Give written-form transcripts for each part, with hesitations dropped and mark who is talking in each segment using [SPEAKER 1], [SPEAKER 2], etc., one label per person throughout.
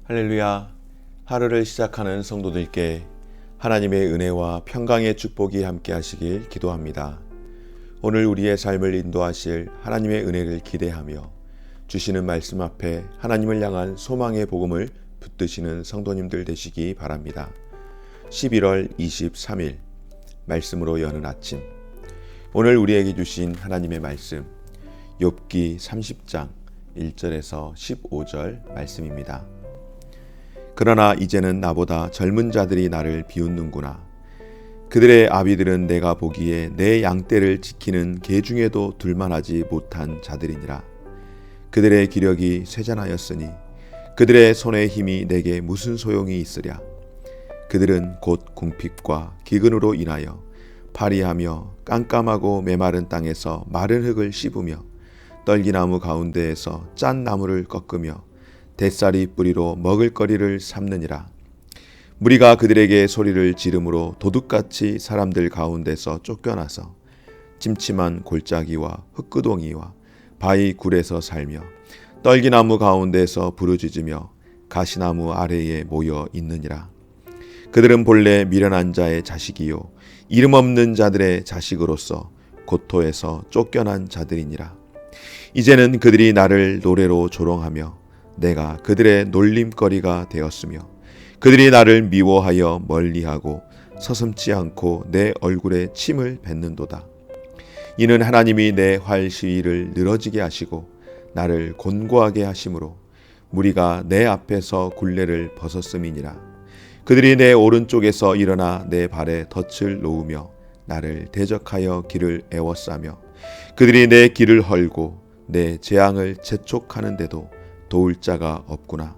[SPEAKER 1] 할렐루야. 하루를 시작하는 성도들께 하나님의 은혜와 평강의 축복이 함께 하시길 기도합니다. 오늘 우리의 삶을 인도하실 하나님의 은혜를 기대하며 주시는 말씀 앞에 하나님을 향한 소망의 복음을 붙드시는 성도님들 되시기 바랍니다. 11월 23일 말씀으로 여는 아침, 오늘 우리에게 주신 하나님의 말씀 욥기 30장 1절에서 15절 말씀입니다. 그러나 이제는 나보다 젊은 자들이 나를 비웃는구나. 그들의 아비들은 내가 보기에 내 양떼를 지키는 개 중에도 둘만하지 못한 자들이니라. 그들의 기력이 쇠잔하였으니 그들의 손의 힘이 내게 무슨 소용이 있으랴. 그들은 곧 궁핍과 기근으로 인하여 파리하며 깜깜하고 메마른 땅에서 마른 흙을 씹으며 떨기나무 가운데에서 짠 나무를 꺾으며 뱃살이 뿌리로 먹을거리를 삼느니라. 무리가 그들에게 소리를 지르므로 도둑같이 사람들 가운데서 쫓겨나서 침침한 골짜기와 흙구덩이와 바위 굴에서 살며 떨기나무 가운데서 부르짖으며 가시나무 아래에 모여 있느니라. 그들은 본래 미련한 자의 자식이요 이름 없는 자들의 자식으로서 고토에서 쫓겨난 자들이니라. 이제는 그들이 나를 노래로 조롱하며 내가 그들의 놀림거리가 되었으며 그들이 나를 미워하여 멀리하고 서슴지 않고 내 얼굴에 침을 뱉는도다. 이는 하나님이 내 활 시위를 늘어지게 하시고 나를 곤고하게 하심으로 무리가 내 앞에서 굴레를 벗었음이니라. 그들이 내 오른쪽에서 일어나 내 발에 덫을 놓으며 나를 대적하여 길을 애워싸며 그들이 내 길을 헐고 내 재앙을 재촉하는데도 도울 자가 없구나.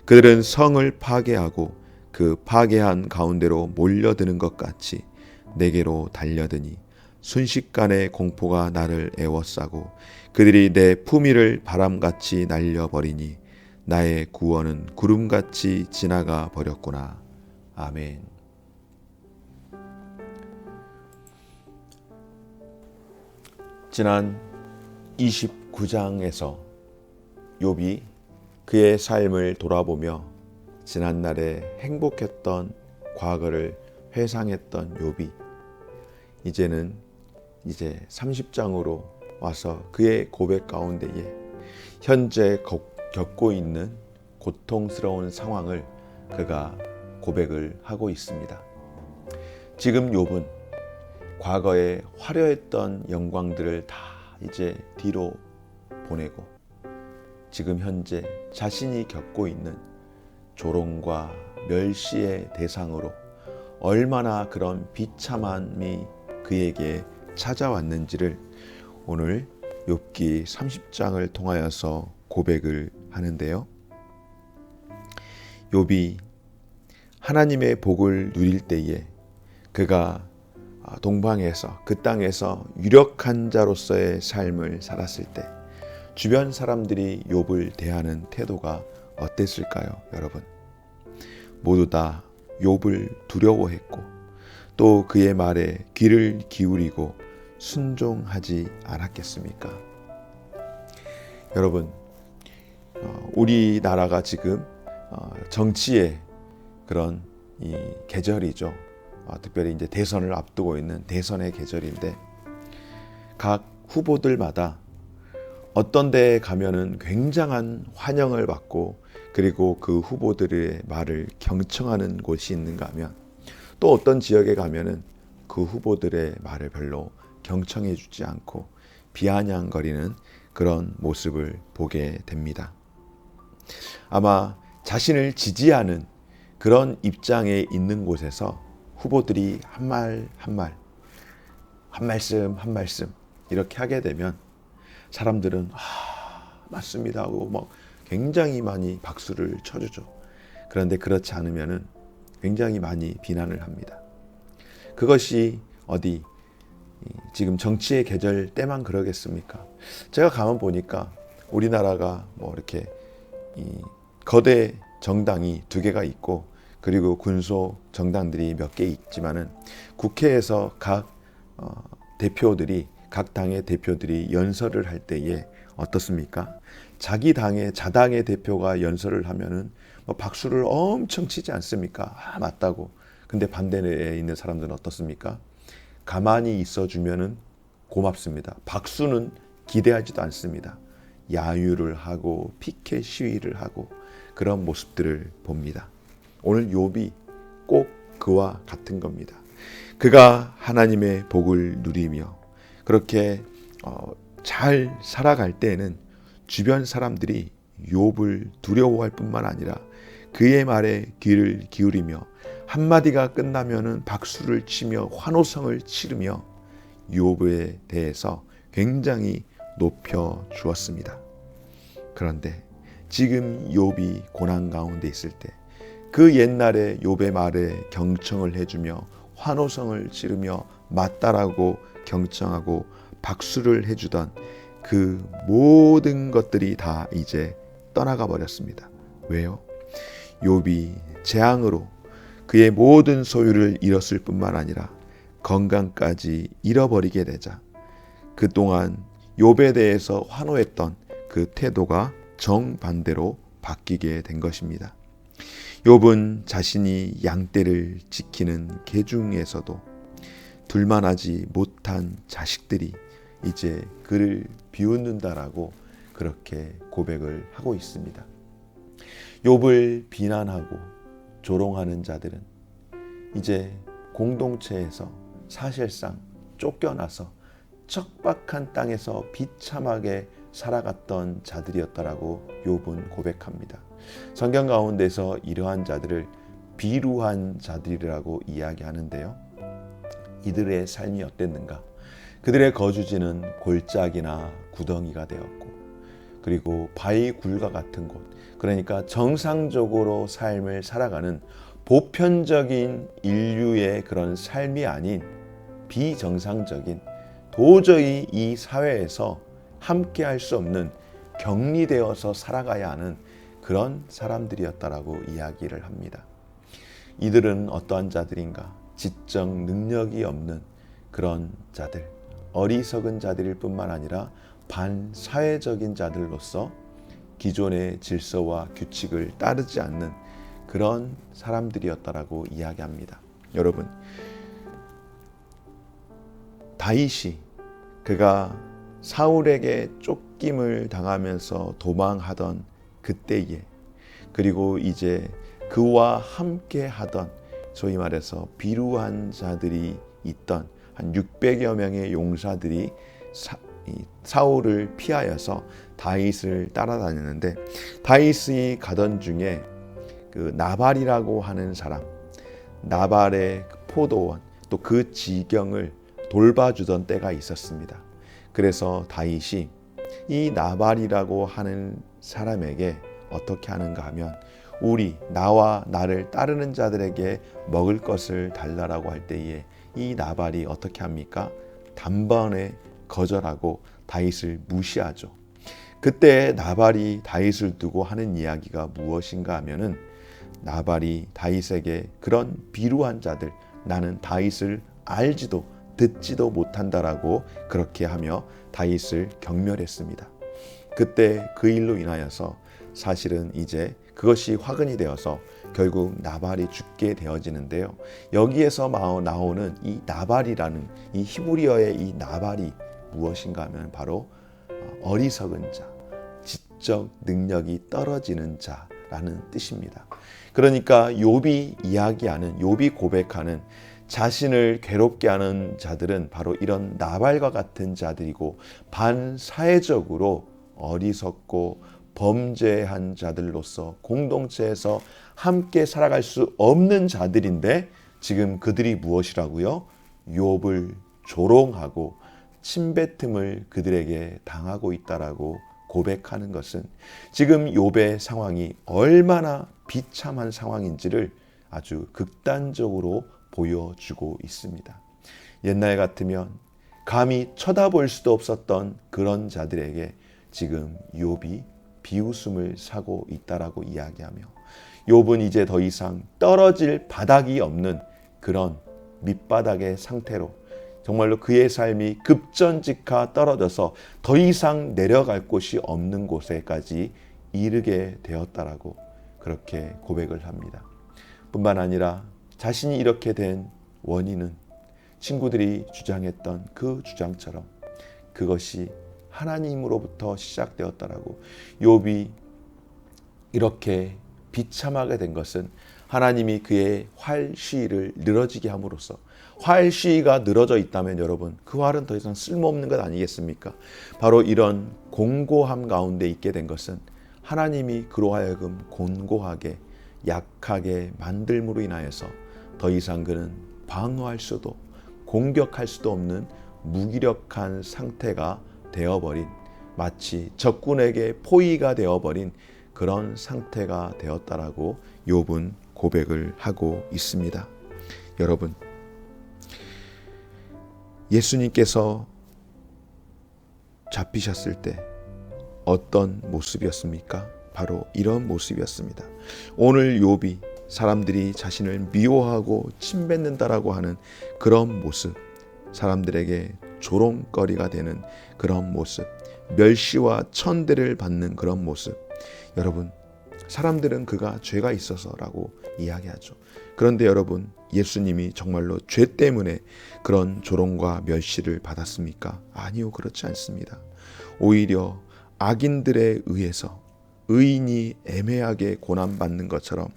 [SPEAKER 1] 그들은 성을 파괴하고 그 파괴한 가운데로 몰려드는 것 같이 내게로 달려드니 순식간에 공포가 나를 애워싸고 그들이 내 품위를 바람같이 날려버리니 나의 구원은 구름같이 지나가 버렸구나. 아멘. 지난 29장에서 욥이 그의 삶을 돌아보며 지난날에 행복했던 과거를 회상했던 욥이 이제 30장으로 와서 그의 고백 가운데에 현재 겪고 있는 고통스러운 상황을 그가 고백을 하고 있습니다. 지금 욥은 과거에 화려했던 영광들을 다 이제 뒤로 보내고 지금 현재 자신이 겪고 있는 조롱과 멸시의 대상으로 얼마나 그런 비참함이 그에게 찾아왔는지를 오늘 욥기 30장을 통하여서 고백을 하는데요. 욥이 하나님의 복을 누릴 때에 그가 동방에서 그 땅에서 유력한 자로서의 삶을 살았을 때 주변 사람들이 욥을 대하는 태도가 어땠을까요, 여러분? 모두 다 욥을 두려워했고 또 그의 말에 귀를 기울이고 순종하지 않았겠습니까? 여러분, 우리나라가 지금 정치의 그런 이 계절이죠. 특별히 이제 대선을 앞두고 있는 대선의 계절인데 각 후보들마다 어떤 데에 가면은 굉장한 환영을 받고 그리고 그 후보들의 말을 경청하는 곳이 있는가 하면 또 어떤 지역에 가면은 그 후보들의 말을 별로 경청해 주지 않고 비아냥거리는 그런 모습을 보게 됩니다. 아마 자신을 지지하는 그런 입장에 있는 곳에서 후보들이 한 말씀 이렇게 하게 되면 사람들은 맞습니다 하고 막 굉장히 많이 박수를 쳐주죠. 그런데 그렇지 않으면은 굉장히 많이 비난을 합니다. 그것이 어디 지금 정치의 계절 때만 그러겠습니까? 제가 가만 보니까 우리나라가 뭐 이렇게 거대 정당이 2개가 있고 그리고 군소 정당들이 몇 개 있지만은 국회에서 각 대표들이 각 당의 대표들이 연설을 할 때에 어떻습니까? 자기 당의 자당의 대표가 연설을 하면은 박수를 엄청 치지 않습니까? 맞다고. 근데 반대에 있는 사람들은 어떻습니까? 가만히 있어주면은 고맙습니다. 박수는 기대하지도 않습니다. 야유를 하고 피켓 시위를 하고 그런 모습들을 봅니다. 오늘 욥이 꼭 그와 같은 겁니다. 그가 하나님의 복을 누리며 그렇게 잘 살아갈 때에는 주변 사람들이 욥을 두려워할 뿐만 아니라 그의 말에 귀를 기울이며 한마디가 끝나면은 박수를 치며 환호성을 치르며 욥에 대해서 굉장히 높여 주었습니다. 그런데 지금 욥이 고난 가운데 있을 때 그 옛날에 욥의 말에 경청을 해주며 환호성을 지르며 맞다라고 경청하고 박수를 해주던 그 모든 것들이 다 이제 떠나가 버렸습니다. 왜요? 욥이 재앙으로 그의 모든 소유를 잃었을 뿐만 아니라 건강까지 잃어버리게 되자 그동안 욥에 대해서 환호했던 그 태도가 정반대로 바뀌게 된 것입니다. 욥은 자신이 양떼를 지키는 개 중에서도 둘만하지 못한 자식들이 이제 그를 비웃는다라고 그렇게 고백을 하고 있습니다. 욥을 비난하고 조롱하는 자들은 이제 공동체에서 사실상 쫓겨나서 척박한 땅에서 비참하게 살아갔던 자들이었다라고 욥은 고백합니다. 성경 가운데서 이러한 자들을 비루한 자들이라고 이야기하는데요. 이들의 삶이 어땠는가? 그들의 거주지는 골짜기나 구덩이가 되었고 그리고 바위 굴과 같은 곳, 그러니까 정상적으로 삶을 살아가는 보편적인 인류의 그런 삶이 아닌 비정상적인, 도저히 이 사회에서 함께 할 수 없는 격리되어서 살아가야 하는 그런 사람들이었다라고 이야기를 합니다. 이들은 어떠한 자들인가? 지적 능력이 없는 그런 자들, 어리석은 자들일 뿐만 아니라 반사회적인 자들로서 기존의 질서와 규칙을 따르지 않는 그런 사람들이었다라고 이야기합니다. 여러분, 다윗이 그가 사울에게 쫓김을 당하면서 도망하던 그때에, 그리고 이제 그와 함께 하던 소위 말해서 비루한 자들이 있던 한 600여 명의 용사들이 사울을 피하여서 다윗을 따라다녔는데, 다윗이 가던 중에 그 나발이라고 하는 사람, 나발의 포도원, 또 그 지경을 돌봐주던 때가 있었습니다. 그래서 다윗이 이 나발이라고 하는 사람에게 어떻게 하는가 하면, 나와 나를 따르는 자들에게 먹을 것을 달라라고 할 때에 이 나발이 어떻게 합니까? 단번에 거절하고 다윗을 무시하죠. 그때 나발이 다윗을 두고 하는 이야기가 무엇인가 하면은, 나발이 다윗에게 그런 비루한 자들, 나는 다윗을 알지도 듣지도 못한다라고 그렇게 하며 다윗을 경멸했습니다. 그때 그 일로 인하여서 사실은 이제 그것이 화근이 되어서 결국 나발이 죽게 되어지는데요. 여기에서 나오는 이 나발이라는 이 히브리어의 이 나발이 무엇인가 하면 바로 어리석은 자, 지적 능력이 떨어지는 자라는 뜻입니다. 그러니까 욥이 고백하는 자신을 괴롭게 하는 자들은 바로 이런 나발과 같은 자들이고, 반사회적으로 어리석고 범죄한 자들로서 공동체에서 함께 살아갈 수 없는 자들인데, 지금 그들이 무엇이라고요? 욥을 조롱하고 침뱉음을 그들에게 당하고 있다라고 고백하는 것은 지금 욥의 상황이 얼마나 비참한 상황인지를 아주 극단적으로 보여주고 있습니다. 옛날 같으면 감히 쳐다볼 수도 없었던 그런 자들에게 지금 욥이 비웃음을 사고 있다라고 이야기하며, 욥은 이제 더 이상 떨어질 바닥이 없는 그런 밑바닥의 상태로 정말로 그의 삶이 급전직하 떨어져서 더 이상 내려갈 곳이 없는 곳에까지 이르게 되었다라고 그렇게 고백을 합니다. 뿐만 아니라 자신이 이렇게 된 원인은 친구들이 주장했던 그 주장처럼 그것이 하나님으로부터 시작되었다라고, 욥이 이렇게 비참하게 된 것은 하나님이 그의 활 시위를 늘어지게 함으로써, 활 시위가 늘어져 있다면 여러분 그 활은 더 이상 쓸모없는 것 아니겠습니까? 바로 이런 공고함 가운데 있게 된 것은 하나님이 그로 하여금 곤고하게 약하게 만들므로 인하여서 더 이상 그는 방어할 수도 공격할 수도 없는 무기력한 상태가 되어버린, 마치 적군에게 포위가 되어버린 그런 상태가 되었다라고 욥은 고백을 하고 있습니다. 여러분, 예수님께서 잡히셨을 때 어떤 모습이었습니까? 바로 이런 모습이었습니다. 오늘 욥이 사람들이 자신을 미워하고 침뱉는다라고 하는 그런 모습, 사람들에게 조롱거리가 되는 그런 모습, 멸시와 천대를 받는 그런 모습, 여러분 사람들은 그가 죄가 있어서라고 이야기하죠. 그런데 여러분, 예수님이 정말로 죄 때문에 그런 조롱과 멸시를 받았습니까? 아니요, 그렇지 않습니다. 오히려 악인들에 의해서 의인이 애매하게 고난받는 것처럼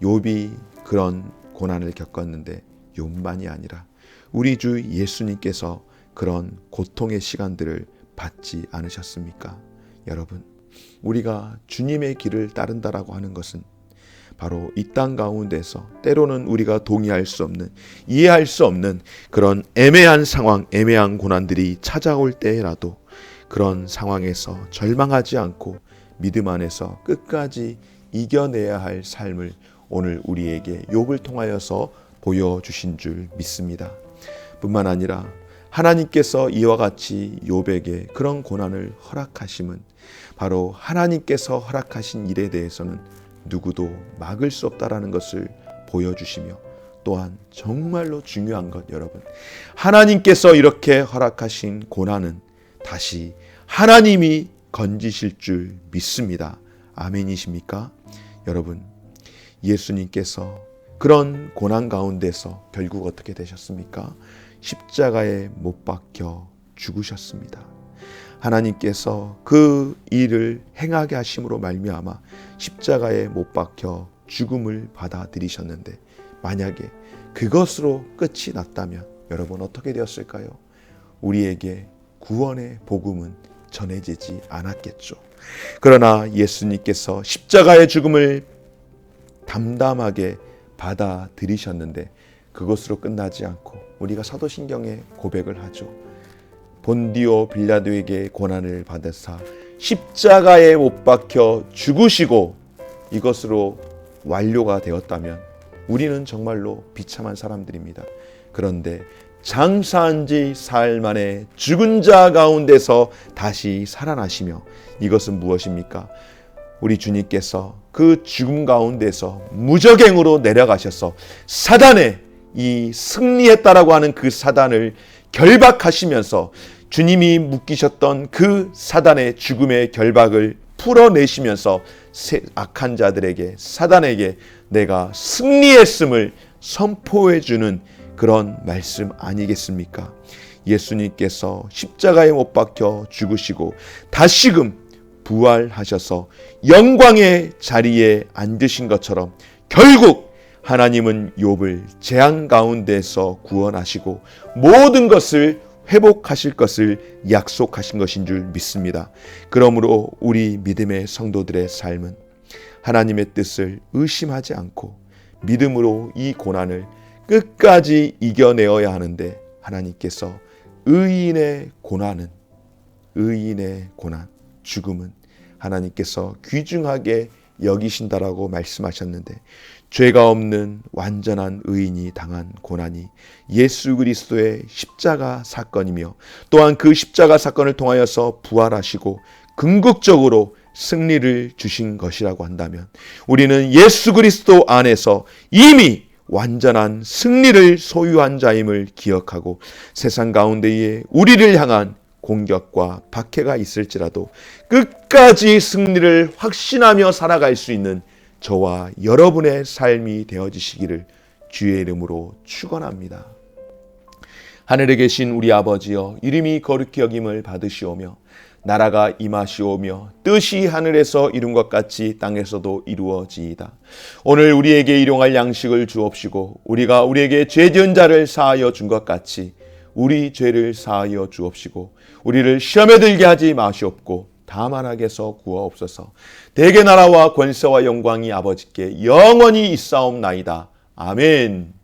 [SPEAKER 1] 욥이 그런 고난을 겪었는데, 욥만이 아니라 우리 주 예수님께서 그런 고통의 시간들을 받지 않으셨습니까? 여러분, 우리가 주님의 길을 따른다라고 하는 것은 바로 이 땅 가운데서 때로는 우리가 동의할 수 없는, 이해할 수 없는 그런 애매한 상황, 애매한 고난들이 찾아올 때라도 그런 상황에서 절망하지 않고 믿음 안에서 끝까지 이겨내야 할 삶을 오늘 우리에게 욥을 통하여서 보여주신 줄 믿습니다. 뿐만 아니라 하나님께서 이와 같이 욥에게 그런 고난을 허락하심은 바로 하나님께서 허락하신 일에 대해서는 누구도 막을 수 없다라는 것을 보여주시며, 또한 정말로 중요한 것, 여러분, 하나님께서 이렇게 허락하신 고난은 다시 하나님이 건지실 줄 믿습니다. 아멘이십니까? 여러분, 예수님께서 그런 고난 가운데서 결국 어떻게 되셨습니까? 십자가에 못 박혀 죽으셨습니다. 하나님께서 그 일을 행하게 하심으로 말미암아 십자가에 못 박혀 죽음을 받아들이셨는데, 만약에 그것으로 끝이 났다면 여러분 어떻게 되었을까요? 우리에게 구원의 복음은 전해지지 않았겠죠. 그러나 예수님께서 십자가의 죽음을 담담하게 받아들이셨는데 그것으로 끝나지 않고 우리가 사도신경에 고백을 하죠. 본디오 빌라도에게 고난을 받으사 십자가에 못 박혀 죽으시고 이것으로 완료가 되었다면 우리는 정말로 비참한 사람들입니다. 그런데 장사한 지 사흘 만에 죽은 자 가운데서 다시 살아나시며, 이것은 무엇입니까? 우리 주님께서 그 죽음 가운데서 무적행으로 내려가셔서 사단의 이 승리했다라고 하는 그 사단을 결박하시면서 주님이 묶이셨던 그 사단의 죽음의 결박을 풀어내시면서 악한 자들에게, 사단에게 내가 승리했음을 선포해주는 그런 말씀 아니겠습니까? 예수님께서 십자가에 못 박혀 죽으시고 다시금 부활하셔서 영광의 자리에 앉으신 것처럼 결국 하나님은 욥을 재앙 가운데서 구원하시고 모든 것을 회복하실 것을 약속하신 것인 줄 믿습니다. 그러므로 우리 믿음의 성도들의 삶은 하나님의 뜻을 의심하지 않고 믿음으로 이 고난을 끝까지 이겨내어야 하는데, 하나님께서 의인의 고난, 죽음은 하나님께서 귀중하게 여기신다라고 말씀하셨는데, 죄가 없는 완전한 의인이 당한 고난이 예수 그리스도의 십자가 사건이며, 또한 그 십자가 사건을 통하여서 부활하시고 궁극적으로 승리를 주신 것이라고 한다면, 우리는 예수 그리스도 안에서 이미 완전한 승리를 소유한 자임을 기억하고 세상 가운데에 우리를 향한 공격과 박해가 있을지라도 끝까지 승리를 확신하며 살아갈 수 있는 저와 여러분의 삶이 되어지시기를 주의 이름으로 축원합니다. 하늘에 계신 우리 아버지여, 이름이 거룩히 여김을 받으시오며 나라가 임하시오며 뜻이 하늘에서 이룬 것 같이 땅에서도 이루어지이다. 오늘 우리에게 일용할 양식을 주옵시고 우리가 우리에게 죄 지은 자를 사하여 준 것 같이 우리 죄를 사하여 주옵시고 우리를 시험에 들게 하지 마시옵고 다만 악에서 구하옵소서. 대개 나라와 권세와 영광이 아버지께 영원히 있사옵나이다. 아멘.